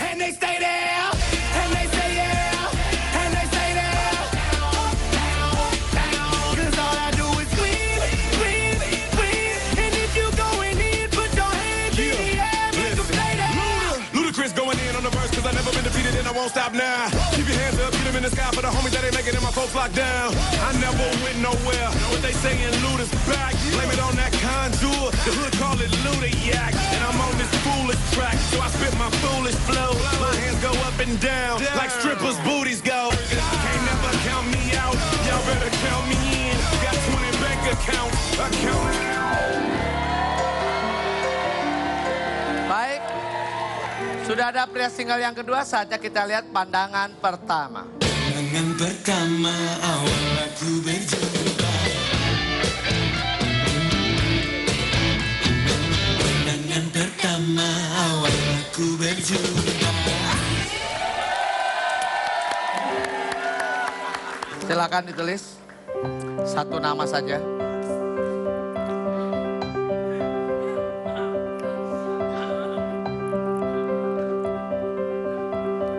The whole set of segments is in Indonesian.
And they stay there, and they stay there, and they stay there. Cause all I do is win, win, win. And if you going in, put your hands in the air, make them stay there. Ludacris going in on the verse, cause I never been defeated and I won't stop now. Keep your hands up, get them in the sky for the homies that ain't making it, my folks locked down. I never went nowhere, what they saying Luda's back. Blame it on that contour, the hood call it Luda yak. And I'm on this foolish track, so I spit my foolish flow. My hands go up and down, like strippers' booties go. Can't never count me out, y'all better count me in. Got 20 bank accounts, Baik, sudah ada pria single yang kedua, saatnya kita lihat pandangan pertama. Pandangan pertama awal aku berjumpa. Pandangan pertama awal aku berjumpa. Silakan ditulis satu nama saja.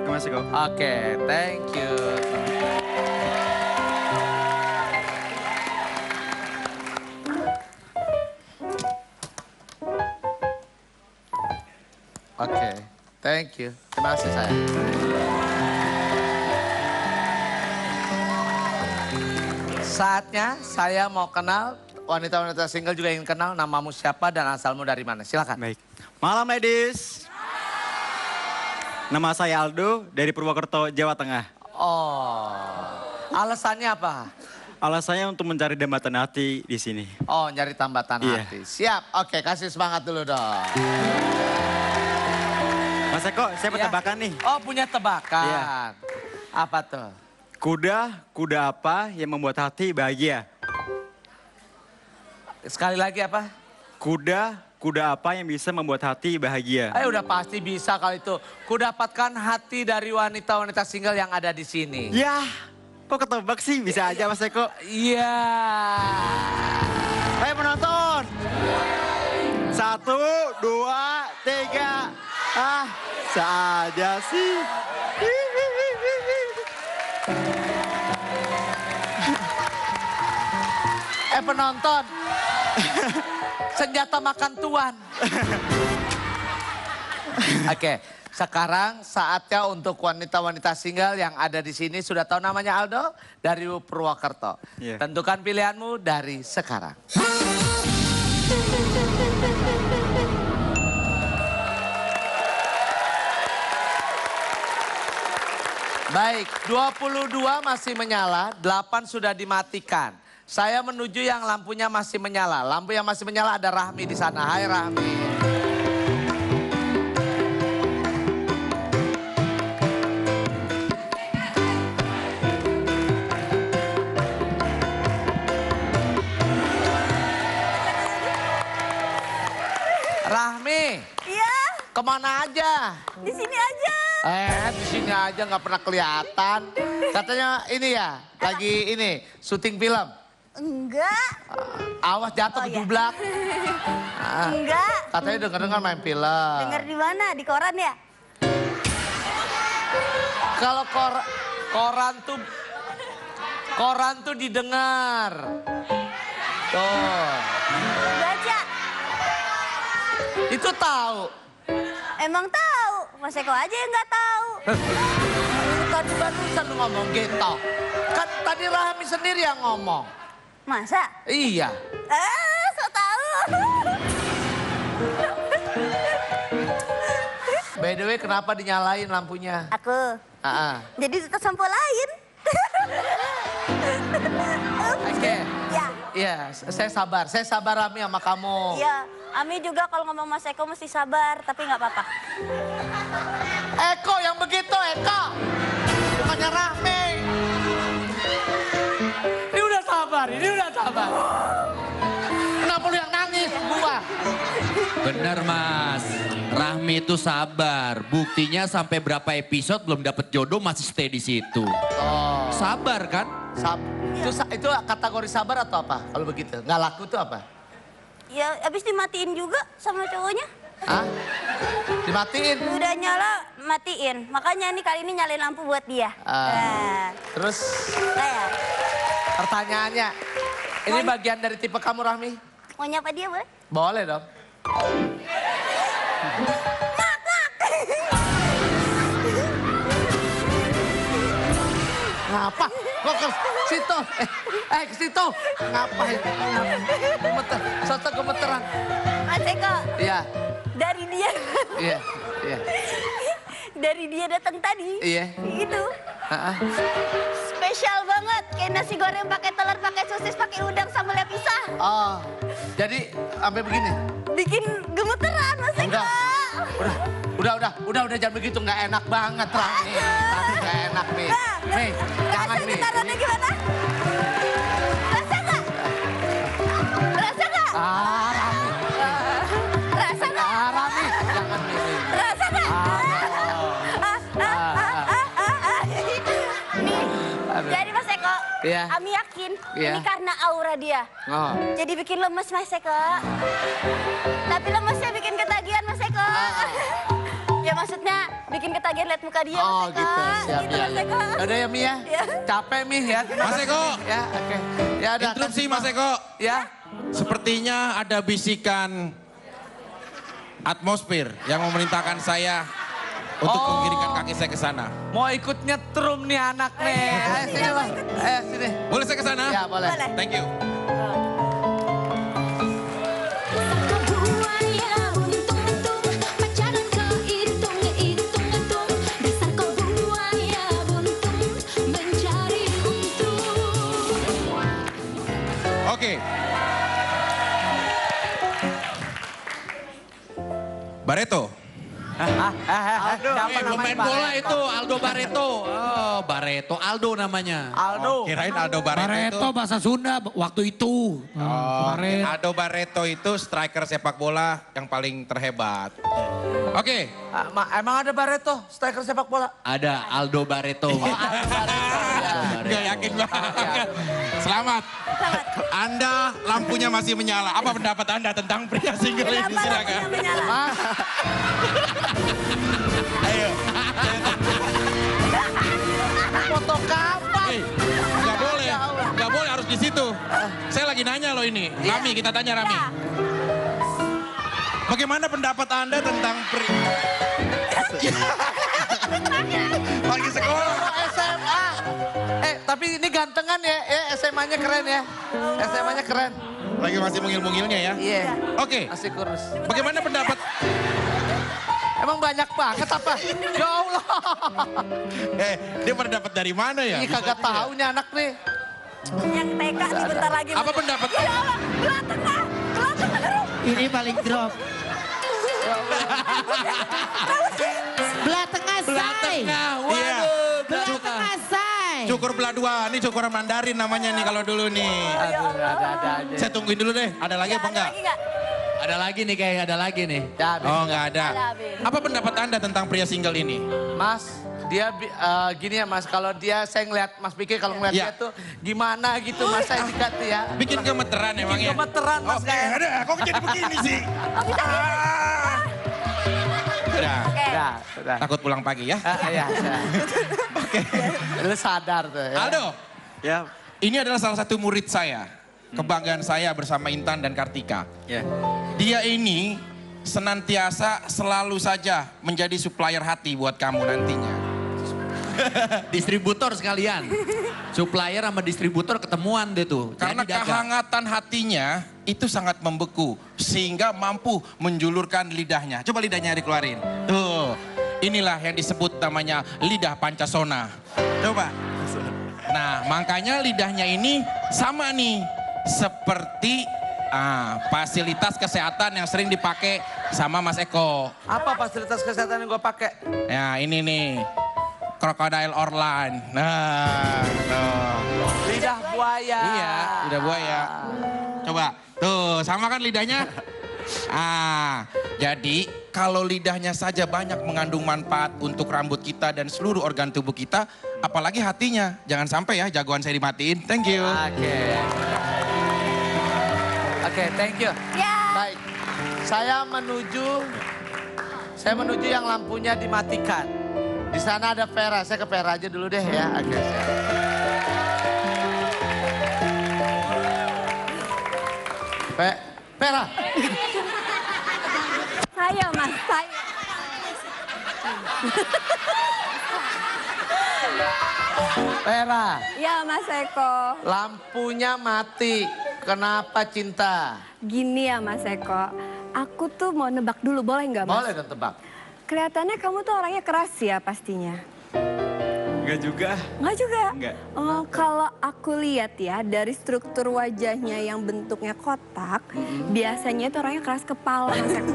Masih kok. Oke, thank you. Oke, thank you. Terima kasih sayang. Saatnya saya mau kenal, wanita-wanita single juga ingin kenal namamu siapa dan asalmu dari mana. Silakan. Baik. Malam ladies. Nama saya Aldo dari Purwokerto, Jawa Tengah. Oh, alasannya apa? Alasannya untuk mencari dambatan hati di sini. Oh, nyari tambatan Iya. hati. Siap, oke kasih semangat dulu dong. Mas Eko, saya Iya. tebakan nih. Oh, punya tebakan. Iya. Apa tuh? Kuda apa yang membuat hati bahagia? Sekali lagi apa? Kuda apa yang bisa membuat hati bahagia? Udah pasti bisa kalau itu. Ku dapatkan hati dari wanita-wanita single yang ada di sini. Yah, kok ketebak sih? Bisa aja Mas Eko. Iya. Ayo penonton. 1, 2, 3. Ah, saja sih. Penonton. Senjata makan tuan. Oke, sekarang saatnya untuk wanita-wanita single yang ada di sini. Sudah tahu namanya Aldo? Dari Purwokerto. Iya. Tentukan pilihanmu dari sekarang. Baik, 22 masih menyala, 8 sudah dimatikan. Saya menuju yang lampunya masih menyala. Lampu yang masih menyala ada Rahmi di sana. Hai Rahmi. Rahmi. Iya, Kemana aja? di sini aja. Di sini aja nggak pernah kelihatan. Katanya ini ya, lagi ini syuting film. Enggak, Awas jatuh Oh, iya. kejublak. enggak. Katanya denger-denger main film. Dengar di mana? Di koran ya? Kalau koran tuh didengar. Tuh. Baca. Itu tahu. Emang tahu. Mas Eko aja yang nggak tahu. Tadi barusan lu ngomong gitu. Kan tadi Rahmi sendiri yang ngomong. Masa? Iya. So tahu. By the way, kenapa dinyalain lampunya? Aku. Jadi tetap sampo lain. Oke. Ya. Iya, saya sabar. Saya sabar Rahmi sama kamu. Iya. Ami juga kalau ngomong Mas Eko mesti sabar, tapi nggak apa-apa. Eko yang begitu, Eko. Bukannya Rahmi. Ini udah sabar, ini udah sabar. Kenapa lu yang nangis, gua? Bener Mas, Rahmi itu sabar. Buktinya sampai berapa episode belum dapet jodoh masih stay di situ. Oh. Sabar kan? Itu kategori sabar atau apa? Kalau begitu, nggak laku tuh apa? Ya habis dimatiin juga sama cowoknya. Hah? Dimatiin? Udah nyala, matiin. Makanya nih kali ini nyalain lampu buat dia. Terus Saya pertanyaannya, ini bagian dari tipe kamu Rahmi? mau nyapa dia boleh? Boleh dong. Ngapa? Kok ke situ? Ke situ. Ngapain? Gemeter. Soto gemeteran. Mas Eko, Iya, dari dia, iya, iya. dari dia datang tadi. Iya. Gitu. Ah, ah. Spesial banget, kayak nasi goreng pakai telur, pakai sosis, pakai udang sambal pisah. Oh, jadi sampai begini? Bikin gemeteran Mas Eko. Udah, jangan begitu, nggak enak banget, Rahmi. Rahmi nggak enak, Mi. Mi, jangan, Mi. Getarannya gimana? Rasa nggak? Rasa nggak? Rahmi. Rasa nggak? Rahmi, jangan, Mi. Rasa nggak? Nih, jadi Mas Eko, Iya. Ami yakin Iya. ini karena aura dia. Oh. Jadi bikin lemes Mas Eko. Tapi lemesnya bikin ketagihan Mas Eko. Ya maksudnya bikin ketagihan lihat muka dia Oh Mas Eko. gitu, siap Gitu, ya. Mas Eko. Udah ya Mi ya, Iya. capek Mi ya. Terima Mas kasih, Eko. Mi. Ya oke. Ya udah. Interupsi Mas Eko. Ya. Sepertinya ada bisikan atmosfer yang memerintahkan saya untuk Oh. mengiringkan kaki saya ke sana. Mau ikut nyetrum nih anak nih. Ayo sini lah. Ayo sini. Boleh saya ke sana? Ya boleh. Boleh. Thank you. Buaya buntung-buntung, pacaran kehitung-hitung-hitung. Dasar kau buaya buntung, mencari untung. Oke. Barreto. Pemain bola itu Aldo Barreto. Oh, Barreto. Aldo namanya. Aldo. Kirain Aldo Barreto, Barreto bahasa Sunda waktu itu. Kemarin. Aldo Barreto itu striker sepak bola yang paling terhebat. Oke. Emang ada Barreto, striker sepak bola? Ada Aldo Barreto. Gak yakin banget. Selamat. Anda lampunya masih menyala. Apa pendapat Anda tentang pria single ini? Kenapa Silakan. lampunya menyala? Ayo. Foto kapan? Nggak boleh harus di situ. Saya lagi nanya loh ini. Rami, kita tanya Rami. Ya. Bagaimana pendapat Anda tentang Lagi sekolah. SMA. Tapi ini gantengan ya. SMA-nya keren ya. SMA-nya keren. Lagi masih mungil-mungilnya ya. Iya. Oke. Masih kurus. Bagaimana pendapat? Emang banyak banget apa? Ya Allah. Dia pada dapat dari mana ya? Ini kagak tahu nih anak nih. Yang TK nih bentar lagi. Apa pendapat? Ya Allah, belah tengah. Belah tengah. Ini paling drop. Belah tengah say. Iya. Belah tengah say. Cukur belah dua. Ini cukur Mandarin namanya nih kalau dulu nih. Aduh, ada aja. Saya tungguin dulu deh. Ada lagi apa Ada enggak? lagi nggak? Ada lagi nih kayak ada lagi nih. Ya, habis. Oh enggak ada. Ada habis. Apa pendapat Anda tentang pria single ini? Mas, dia gini ya Mas, kalau dia saya ngeliat Mas Pikir kalau ngeliat Iya. dia tuh gimana gitu Mas saya dikati ya. Bikin gemeteran emang ya? Gemeteran Mas Oke, kayak. ada. Kok jadi begini sih? Oh bisa gitu? Udah. Oke. Udah. Takut pulang pagi ya? Iya. Oke. Lu sadar tuh ya. Aldo, Ya, ini adalah salah satu murid saya. Kebanggaan saya bersama Intan dan Kartika. ya. Dia ini senantiasa selalu saja menjadi supplier hati buat kamu nantinya. Distributor sekalian. Supplier sama distributor ketemuan deh tuh. Karena Jadi dagang. kehangatan hatinya itu sangat membeku. Sehingga mampu menjulurkan lidahnya. Coba lidahnya dikeluarin. Tuh, inilah yang disebut namanya lidah Pancasona. Coba. Nah, makanya lidahnya ini sama nih. Seperti fasilitas kesehatan yang sering dipakai sama Mas Eko. Apa fasilitas kesehatan yang gue pakai? Ya, ini nih. Crocodile Orlan. Nah, tuh. Lidah buaya. Iya, lidah buaya. Coba, tuh sama kan lidahnya? Jadi kalau lidahnya saja banyak mengandung manfaat untuk rambut kita dan seluruh organ tubuh kita, apalagi hatinya. Jangan sampai ya jagoan saya dimatiin. Thank you. Oke, thank you. Ya. Saya menuju yang lampunya dimatikan. Di sana ada Vera, saya ke Vera aja dulu deh ya. Oke, Vera. Saya Mas, saya. Vera, Ya Mas Eko. lampunya mati. Kenapa cinta? Gini ya Mas Eko, aku tuh mau nebak dulu, boleh nggak Mas? Boleh dong tebak. Kelihatannya kamu tuh orangnya keras ya pastinya. Enggak juga. Nggak juga? Nggak. Oh, kalau aku lihat ya dari struktur wajahnya yang bentuknya kotak, biasanya itu orangnya keras kepala Mas Eko.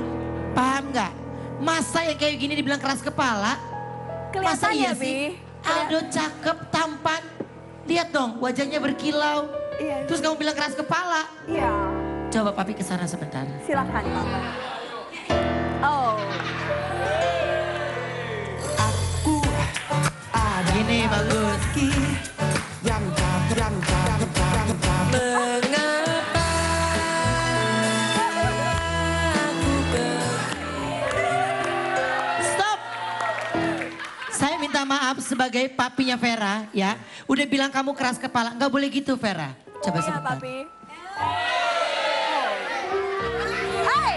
Paham nggak? Masa yang kayak gini dibilang keras kepala? Masa Kelihatannya iya sih? Bi. Aldo cakep, tampan. Lihat dong, wajahnya berkilau. Iya. Terus kamu bilang keras kepala. Iya, Coba papi ke sana sebentar. silakan Papa. Oh. Gini bagus. Stop. Saya minta maaf sebagai papinya Vera ya. Udah bilang kamu keras kepala. Nggak boleh gitu Vera. Coba Iya, sebentar. Papi. Hai.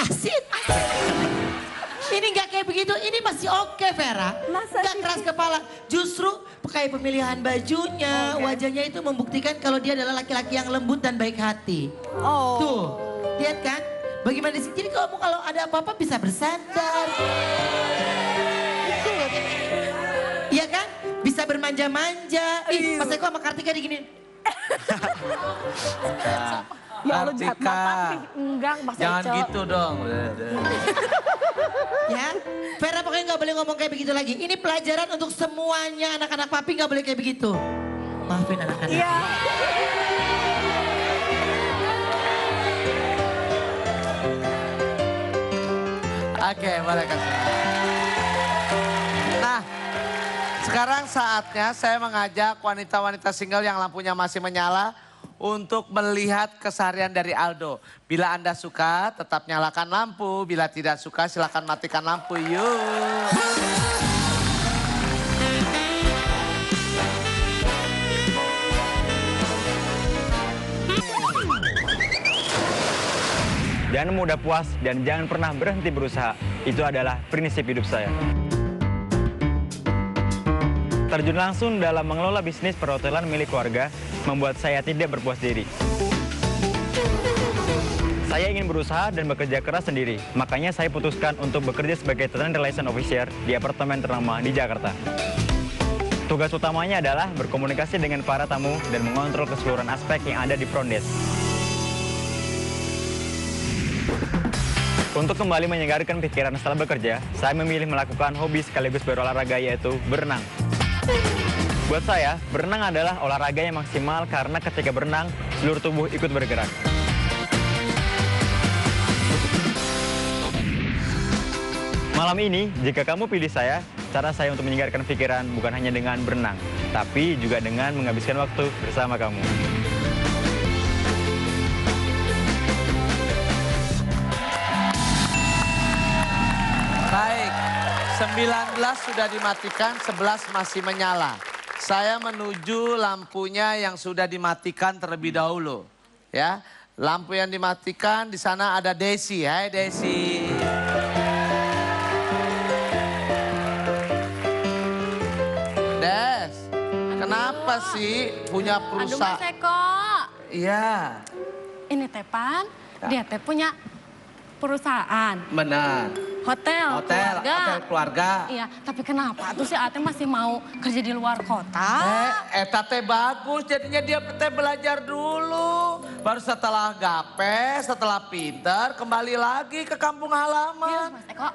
Asin. Ini nggak kayak begitu, ini masih oke Vera. Masa Nggak sih? keras kepala, justru pakai pemilihan bajunya, wajahnya itu membuktikan kalau dia adalah laki-laki yang lembut dan baik hati. Oh. Tuh, lihat kan? Bagaimana sih? Jadi kamu kalau ada apa-apa bisa bersandar. Iya kan? Bisa bermanja-manja. Ih, Mas Eko sama Kartika digini. Ya Allah jahat Kartika. banget. Enggak, Mas Jangan Eco. gitu dong. Ya, Vera pokoknya nggak boleh ngomong kayak begitu lagi. Ini pelajaran untuk semuanya anak-anak papi nggak boleh kayak begitu. Maafin anak-anak. Iya. Oke, boleh kasih. Nah, sekarang saatnya saya mengajak wanita-wanita single yang lampunya masih menyala untuk melihat keseharian dari Aldo. Bila Anda suka, tetap nyalakan lampu. Bila tidak suka, silakan matikan lampu. Yuk. Jangan mudah puas dan jangan pernah berhenti berusaha. Itu adalah prinsip hidup saya. Terjun langsung dalam mengelola bisnis perhotelan milik keluarga membuat saya tidak berpuas diri. Saya ingin berusaha dan bekerja keras sendiri. Makanya saya putuskan untuk bekerja sebagai talent relation officer di apartemen ternama di Jakarta. Tugas utamanya adalah berkomunikasi dengan para tamu dan mengontrol keseluruhan aspek yang ada di front desk. Untuk kembali menyegarkan pikiran setelah bekerja, saya memilih melakukan hobi sekaligus berolahraga yaitu berenang. Buat saya, berenang adalah olahraga yang maksimal karena ketika berenang, seluruh tubuh ikut bergerak. Malam ini, jika kamu pilih saya, cara saya untuk menyegarkan pikiran bukan hanya dengan berenang, tapi juga dengan menghabiskan waktu bersama kamu. Baik, 19 sudah dimatikan, 11 masih menyala. Saya menuju lampunya yang sudah dimatikan terlebih dahulu. Ya, lampu yang dimatikan di sana ada Desi. Hai Desi. Des, kenapa sih punya Aduh perusahaan? Mas Eko, Iya, ini Tepan, dia teh punya perusahaan, benar. hotel, Hotel keluarga. Iya, tapi kenapa tuh si Ate masih mau kerja di luar kota? Eta teh bagus, jadinya dia teh belajar dulu. Baru setelah gape, setelah pinter, kembali lagi ke kampung Iya, halaman. Mas Eko,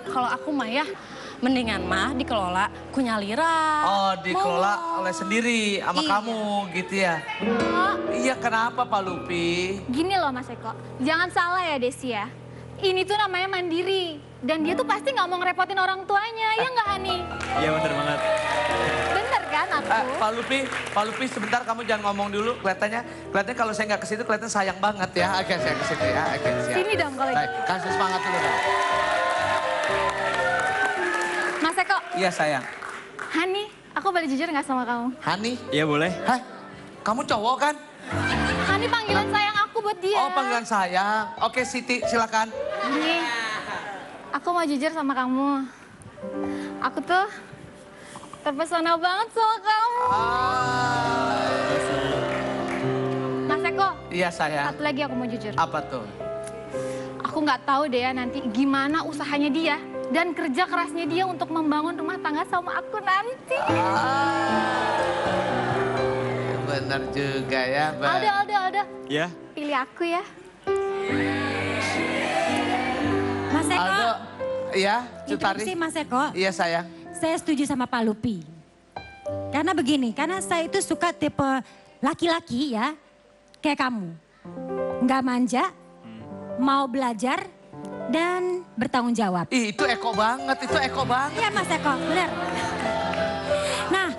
kalau aku mah ya, mendingan mah dikelola kunyalira. Oh, dikelola Mau. oleh sendiri sama Iya. kamu gitu ya. Iya, kenapa Pak Lupi? Gini loh Mas Eko, jangan salah ya Desi ya. Ini tuh namanya mandiri. Dan dia tuh pasti nggak mau ngerepotin orang tuanya, ya nggak Hani? Iya bener banget. Bener Bener kan aku? Pak Lupi sebentar kamu jangan ngomong dulu. Kelihatannya kalau saya nggak ke situ kelihatan sayang banget ya. Oke, saya ke situ ya. Oke, siap. Sini dong kalau Baik, gitu. kasih semangat dulu dong. Mas Eko, Iya sayang. Hani, aku boleh jujur nggak sama kamu? Hani? Iya boleh. Hah? Kamu cowok kan? Hani panggilan sayang aku buat dia. Oh panggilan sayang. Oke Siti silakan. Nih, aku mau jujur sama kamu. Aku tuh terpesona banget sama kamu. Mas Eko, Iya sayang. satu lagi aku mau jujur. Apa tuh? Aku nggak tahu deh ya nanti gimana usahanya dia dan kerja kerasnya dia untuk membangun rumah tangga sama aku nanti. Bener juga ya. Aldo. Ya. Pilih aku ya. Mas Eko. Aldo, iya, Cutari. Interupsi Mas Eko. Iya sayang. Saya setuju sama Pak Lupi. Karena begini, karena saya itu suka tipe laki-laki ya, kayak kamu. Nggak manja, mau belajar, dan bertanggung jawab. Ih, itu Eko banget, Iya Mas Eko, benar. Nah,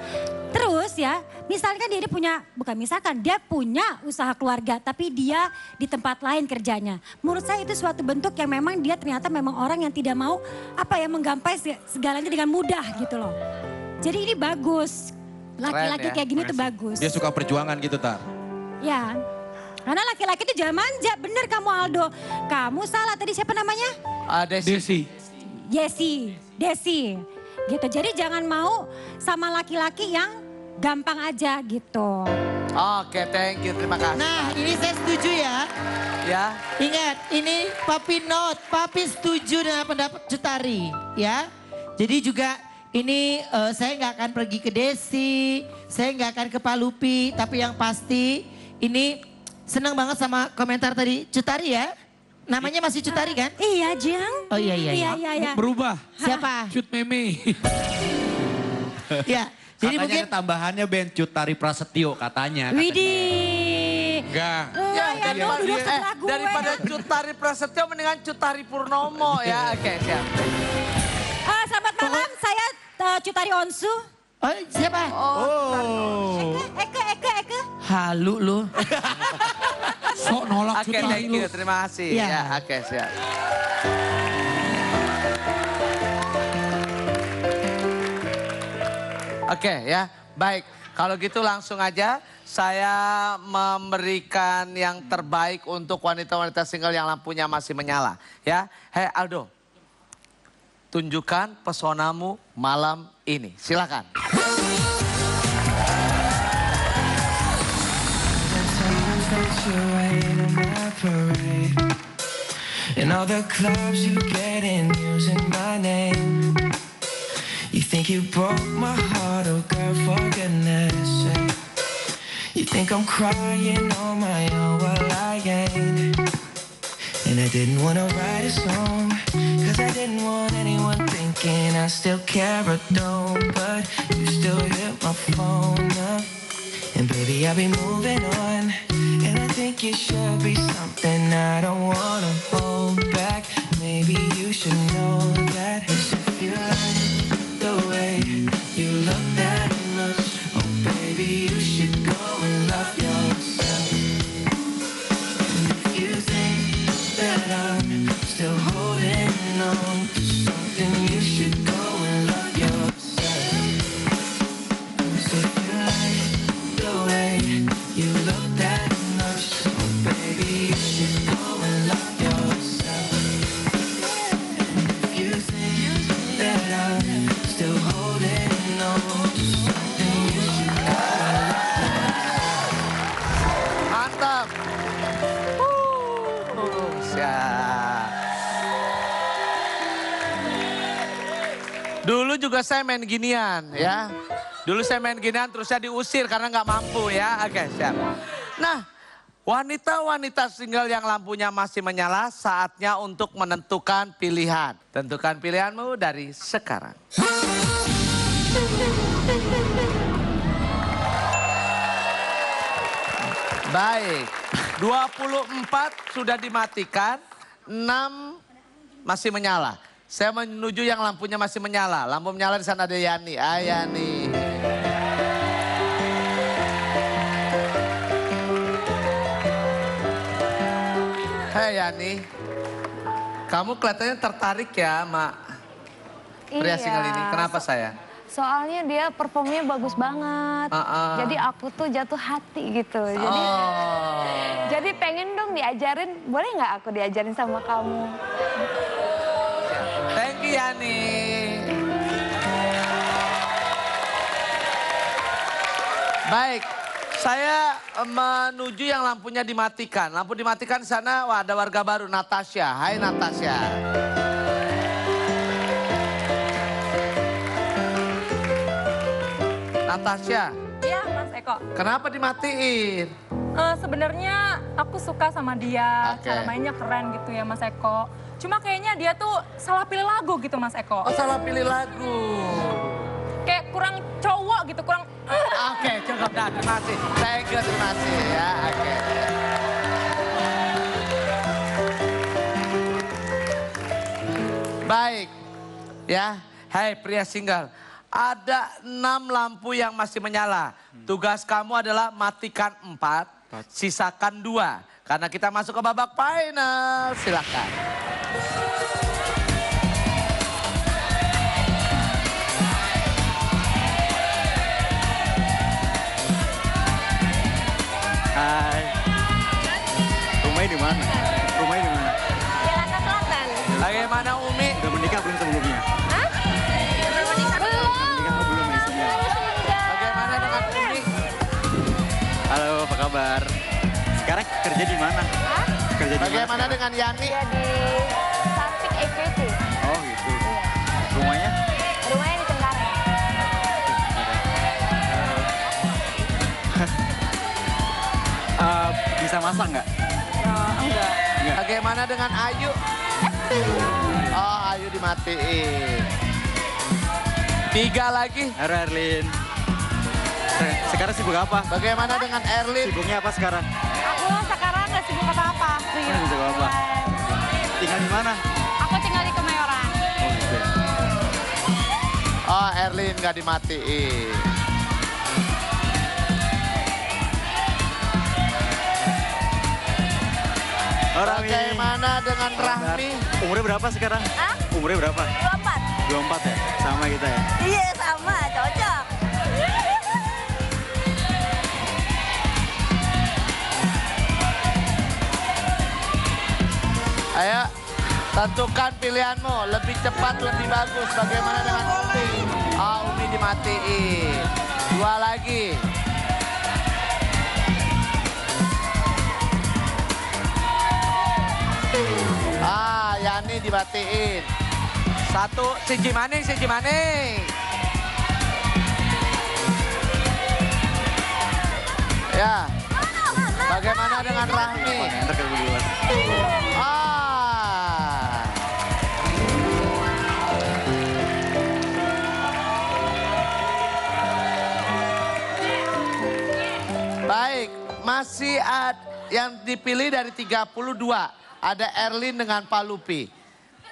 terus ya, misalkan dia punya, bukan misalkan, dia punya usaha keluarga, tapi dia di tempat lain kerjanya. Menurut saya itu suatu bentuk yang memang dia ternyata memang orang yang tidak mau menggapai segalanya dengan mudah gitu loh. Jadi ini bagus. Laki-laki ya. kayak gini tuh bagus. Dia suka perjuangan gitu, Tar. Ya, karena laki-laki itu jangan manja. Bener kamu Aldo. Kamu salah tadi siapa namanya? Desi. Desi. Gitu. Jadi jangan mau sama laki-laki yang gampang aja gitu. Oke, thank you. Terima kasih. Nah, ini saya setuju ya. Ya. Ingat, ini Papi Note. Papi setuju dengan pendapat Cutari. Ya. Jadi juga ini saya nggak akan pergi ke Desi. Saya nggak akan ke Pak Lupi. Tapi yang pasti ini senang banget sama komentar tadi Cutari ya. Namanya masih Cutari kan? Iya, Jang. Oh iya. Iya. Berubah. Siapa? Cut Meme. Ya. Jadi Katanya mungkin ada tambahannya Ben Cutari Prasetyo katanya. Widih. Enggak. Daripada Cutari Prasetyo mendingan Cutari Purnomo ya. Oke, siap. Selamat malam, saya Cutari Onsu. Oh, siapa? Eke. Halu lu. Sok nolak Oke, Cutari thank lu. you. Terima kasih. Ya. Ya, oke, siap. Oke ya, baik. Kalau gitu langsung aja saya memberikan yang terbaik untuk wanita-wanita single yang lampunya masih menyala. Ya, Hei Aldo, tunjukkan pesonamu malam ini. Silakan. In all the clubs you get in using my name. You think you broke my heart, oh girl, for goodness sake. You think I'm crying on my own, well I ain't. And I didn't wanna write a song, cause I didn't want anyone thinking I still care or don't. But you still hit my phone up, and baby I'll be moving on. And I think it should be something I don't wanna hold back. Maybe you should know that. 'Cause if you like the way you look that much, oh baby you should go and love yourself. And if you think that I'm still holding on to something, you should go and love yourself. 'Cause if you like the way you look that much, oh baby you should go and love yourself. And if you think that I'm still holding on to something, you should go and love yourself. Mantap. Siap. Dulu juga saya main ginian ya. Dulu saya main ginian terus saya diusir karena nggak mampu ya. Oke, siap. Nah, wanita-wanita single yang lampunya masih menyala, saatnya untuk menentukan pilihan. Tentukan pilihanmu dari sekarang. Baik, 24 sudah dimatikan, 6 masih menyala. Saya menuju yang lampunya masih menyala. Lampu menyala di sana ada Yani. Yani. Yani, kamu kelihatannya tertarik ya sama pria single ini. Kenapa saya? Soalnya dia performnya bagus banget. Jadi aku tuh jatuh hati gitu. Jadi pengen dong diajarin, boleh nggak aku diajarin sama kamu? Thank you Yani. Baik, saya menuju yang lampunya dimatikan. Lampu dimatikan di sana, wah ada warga baru, Natasha. Hai Natasha. Natasha. Iya Mas Eko. Kenapa dimatiin? Sebenarnya aku suka sama dia, cara mainnya keren gitu ya Mas Eko. Cuma kayaknya dia tuh salah pilih lagu gitu Mas Eko. Oh salah pilih lagu. Kayak kurang cowok gitu, kurang... Oke, cukup dah, terima kasih. Thank you, terima kasih ya, oke. Baik, ya. Hai pria single, ada 6 lampu yang masih menyala. Tugas kamu adalah matikan 4, sisakan 2. Karena kita masuk ke babak final, silakan. Hai. Rumahnya di mana? Rumahnya di mana? Jakarta Selatan. Bagaimana Umi? Udah menikah belum sebelumnya? Hah? Belum menikah belum? Menikah apa belum ya sebelumnya? Bagaimana dengan Umi? Halo, apa kabar? Sekarang kerja di mana? Hah? Kerja di mana? Bagaimana dengan Yani? Dia di Tasik EKT. Oh gitu. Rumahnya? Rumahnya di Cengkareng. Bisa masak nggak? Enggak. Bagaimana dengan Ayu? Oh, Ayu dimatiin. 3 lagi. Halo Erlin. Sekarang sibuk apa? Bagaimana dengan Erlin? Sibuknya apa sekarang? Aku sekarang nggak sibuk apa-apa. Sibuk apa? Tinggal di mana? Aku tinggal di Kemayoran. Oh gitu ya. Oh, Erlin nggak dimatiin. Bagaimana dengan Rahmi? Umurnya berapa sekarang? Hah? Umurnya berapa? 24. 24 ya? Sama kita ya? Iya sama, cocok. Ayo, tentukan pilihanmu. Lebih cepat, lebih bagus. Bagaimana dengan Umi? Oh, Umi dimatiin. 2 lagi. Ah, Yani dimatiin. 1, siji maning, siji maning. Ya. Bagaimana dengan Rahmi? Ah. Baik, masih ada yang dipilih dari 32. Ada Erlin dengan Pak Lupi.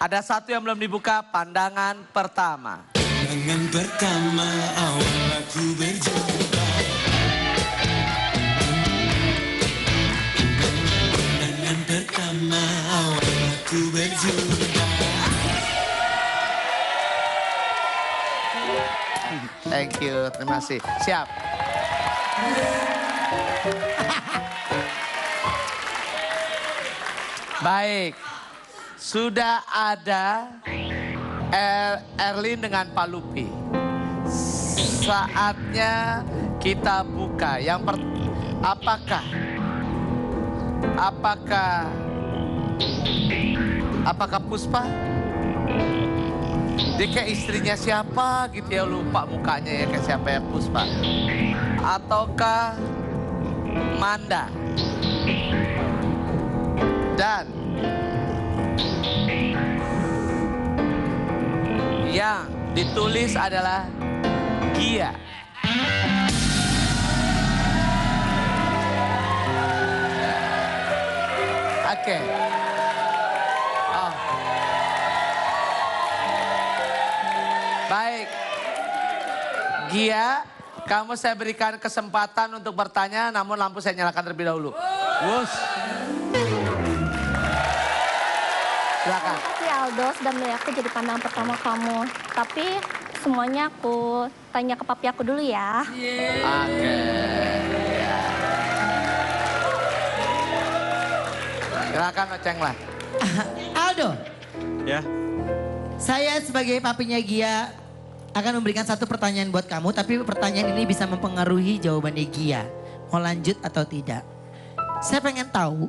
Ada 1 yang belum dibuka, pandangan pertama. Pandangan pertama awal aku berjumpa. Pandangan pertama awal aku berjumpa. Thank you, terima kasih. Siap. Baik, sudah ada Erlin dengan Pak Lupi. Saatnya kita buka. Apakah Puspa? Dia kayak istrinya siapa gitu ya, lupa mukanya ya, kayak siapa ya Puspa. Ataukah Manda? Dan yang ditulis adalah Gia. Oke. Oh. Baik. Gia, kamu saya berikan kesempatan untuk bertanya, namun lampu saya nyalakan terlebih dahulu. Wush. Silakan. Makasih Aldo sudah milih aku jadi pandangan pertama kamu. Tapi semuanya aku tanya ke papi aku dulu ya. Oke. Ya. Silakan Oceng lah. Aldo, Ya. saya sebagai papinya Gia akan memberikan satu pertanyaan buat kamu. Tapi pertanyaan ini bisa mempengaruhi jawabannya Gia. Mau lanjut atau tidak. Saya pengen tahu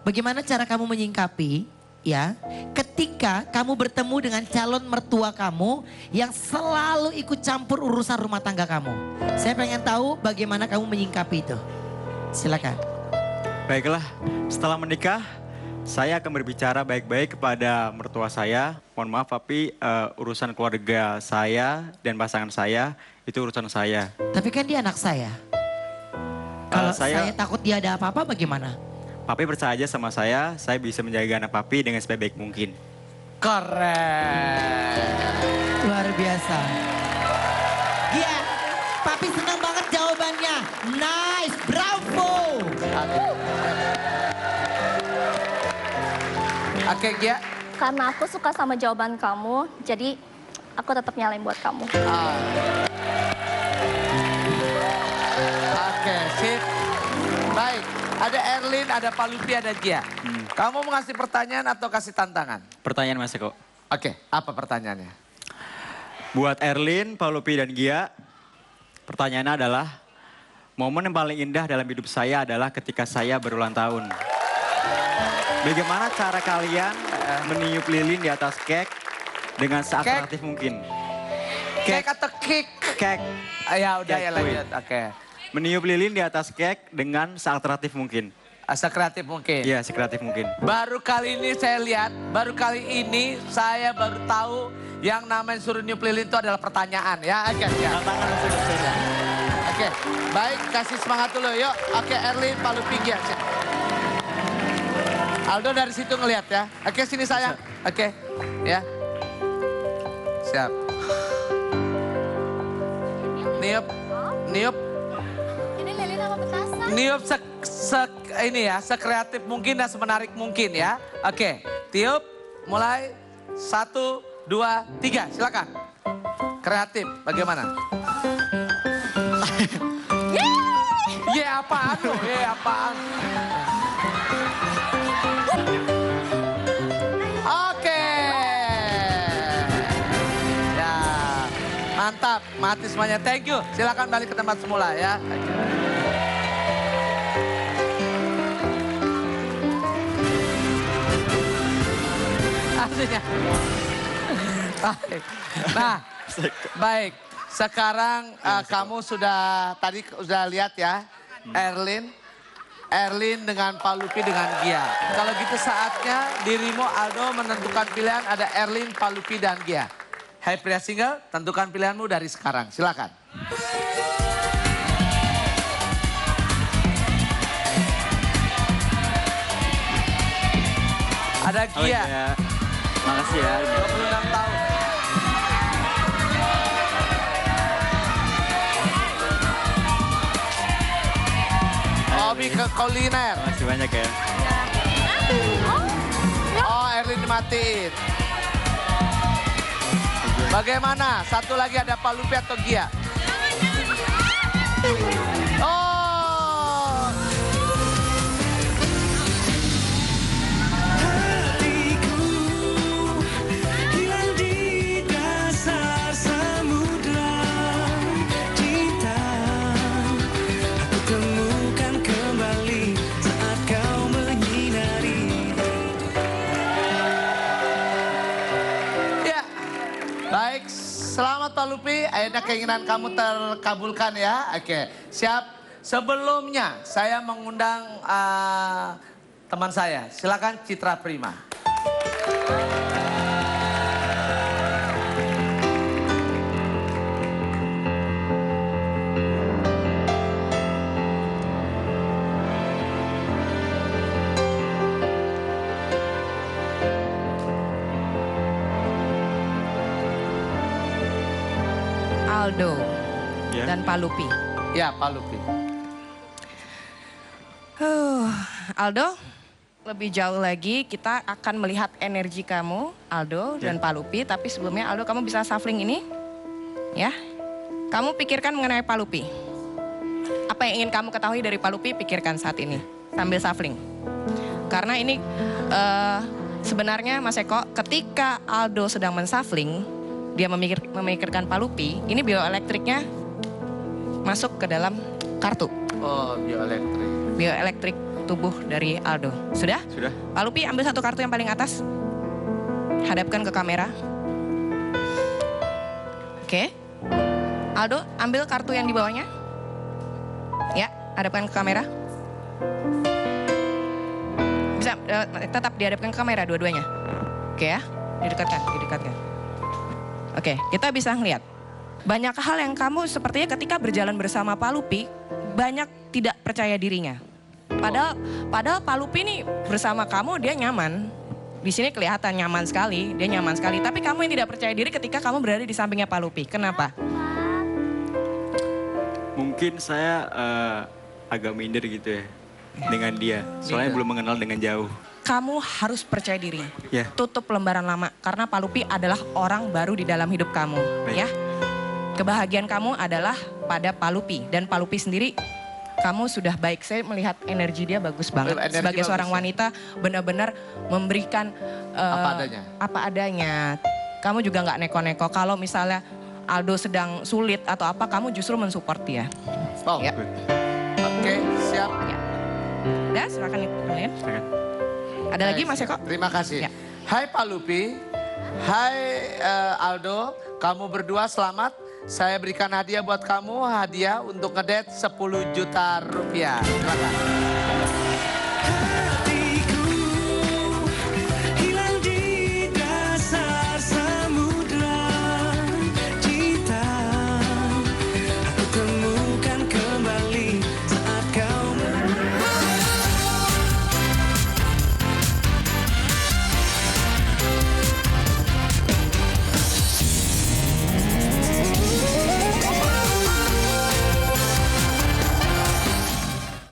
bagaimana cara kamu menyingkapi ya ketika kamu bertemu dengan calon mertua kamu yang selalu ikut campur urusan rumah tangga kamu. Saya pengen tahu bagaimana kamu menyingkapi itu. Silakan. Baiklah, setelah menikah, saya akan berbicara baik-baik kepada mertua saya. Mohon maaf, tapi urusan keluarga saya dan pasangan saya itu urusan saya. Tapi kan dia anak saya. Kalau saya takut dia ada apa-apa bagaimana? Papi percaya aja sama saya bisa menjaga anak papi dengan sebaik mungkin. Keren. Luar biasa. Gia, papi senang banget jawabannya. Nice, bravo. Oke Gia. Karena aku suka sama jawaban kamu, jadi aku tetap nyalain buat kamu. Oke, sip. Baik, ada Erlin, ada Pak Lupi, ada Gia. Kamu mau ngasih pertanyaan atau kasih tantangan? Pertanyaan Mas Eko. Oke, apa pertanyaannya? Buat Erlin, Pak Lupi, dan Gia, pertanyaannya adalah, momen yang paling indah dalam hidup saya adalah ketika saya berulang tahun. Bagaimana cara kalian meniup lilin di atas kek dengan seatraktif mungkin? Kek atau kick? Kek. Ya udah ya Kek, lanjut, oke. Meniup lilin di atas kek dengan seatraktif mungkin. Sekreatif mungkin? Iya, sekreatif mungkin. Baru kali ini saya lihat, baru tahu yang namanya suruh niup lilin itu adalah pertanyaan ya. Oke, Oke, baik kasih semangat dulu yuk. Oke, Erlin, Pak Lupi, Gia. Aldo dari situ ngelihat ya. Oke, sini sayang. Oke, ya. Siap. Niup. Ini lilin sama petasan. Niup sekreatif mungkin dan semenarik mungkin ya. Oke, tiup, mulai. 1, 2, 3, silakan. Kreatif, bagaimana? Ye apaan lo? Ye apaan? Oke. Ya, mantap, mati semuanya. Thank you. Silakan balik ke tempat semula ya. Aslinya. Nah, baik. Sekarang kamu tadi sudah lihat ya, Erlin dengan Pak Lupi dengan Gia. Kalau gitu saatnya dirimu Aldo menentukan pilihan ada Erlin, Pak Lupi dan Gia. Hai pria single, tentukan pilihanmu dari sekarang. Silakan. Ada Gia. Oh, iya. Makasih ya. 26 tahun. Hobi ke kuliner. Makasih banyak ya. Oh, Erlin dimatiin. Bagaimana? Satu lagi ada Pak Lupi atau Gia? Oh. Hilang di dasar samudra cinta. Aku temukan kembali saat kau menyinari. Ya, baik. Selamat Pak Lupi, akhirnya keinginan kamu terkabulkan ya. Oke, siap. Sebelumnya saya mengundang teman saya. Silakan Citra Prima. Aldo Ya. dan Pak Lupi. Ya, Pak Lupi. Aldo, lebih jauh lagi, kita akan melihat energi kamu, Aldo dan Pak Lupi. Tapi sebelumnya Aldo, kamu bisa shuffling ini. Ya. Kamu pikirkan mengenai Pak Lupi. Apa yang ingin kamu ketahui dari Pak Lupi, pikirkan saat ini. Sambil shuffling. Karena ini sebenarnya Mas Eko, ketika Aldo sedang men-shuffling, dia memikirkan Pak Lupi, ini bioelektriknya masuk ke dalam kartu. Oh, bioelektrik. Bioelektrik tubuh dari Aldo. Sudah? Sudah. Pak Lupi ambil satu kartu yang paling atas. Hadapkan ke kamera. Oke. Aldo ambil kartu yang di bawahnya. Ya, hadapkan ke kamera. Bisa tetap dihadapkan ke kamera dua-duanya. Oke ya, didekatkan. Oke, kita bisa ngeliat. Banyak hal yang kamu sepertinya ketika berjalan bersama Pak Lupi, banyak tidak percaya dirinya. Padahal Pak Lupi nih bersama kamu dia nyaman. Di sini kelihatan nyaman sekali, dia nyaman sekali. Tapi kamu yang tidak percaya diri ketika kamu berada di sampingnya Pak Lupi. Kenapa? Mungkin saya agak minder gitu ya dengan dia. Soalnya belum mengenal dengan jauh. Kamu harus percaya diri. Ya. Tutup lembaran lama karena Pak Lupi adalah orang baru di dalam hidup kamu, ya. Kebahagiaan kamu adalah pada Pak Lupi dan Pak Lupi sendiri kamu sudah baik. Saya melihat energi dia bagus banget. Sebagai seorang wanita benar-benar memberikan apa adanya. Kamu juga nggak neko-neko. Kalau misalnya Aldo sedang sulit atau apa, kamu justru mensupport dia. Oh, ya. Oke, siap. Ya. Udah, silakan kalian. Ada lagi Mas Eko? Terima kasih. Ya. Hai Pak Lupi, hai Aldo, kamu berdua selamat. Saya berikan hadiah buat kamu, hadiah untuk ngedate 10 juta rupiah. Silakan.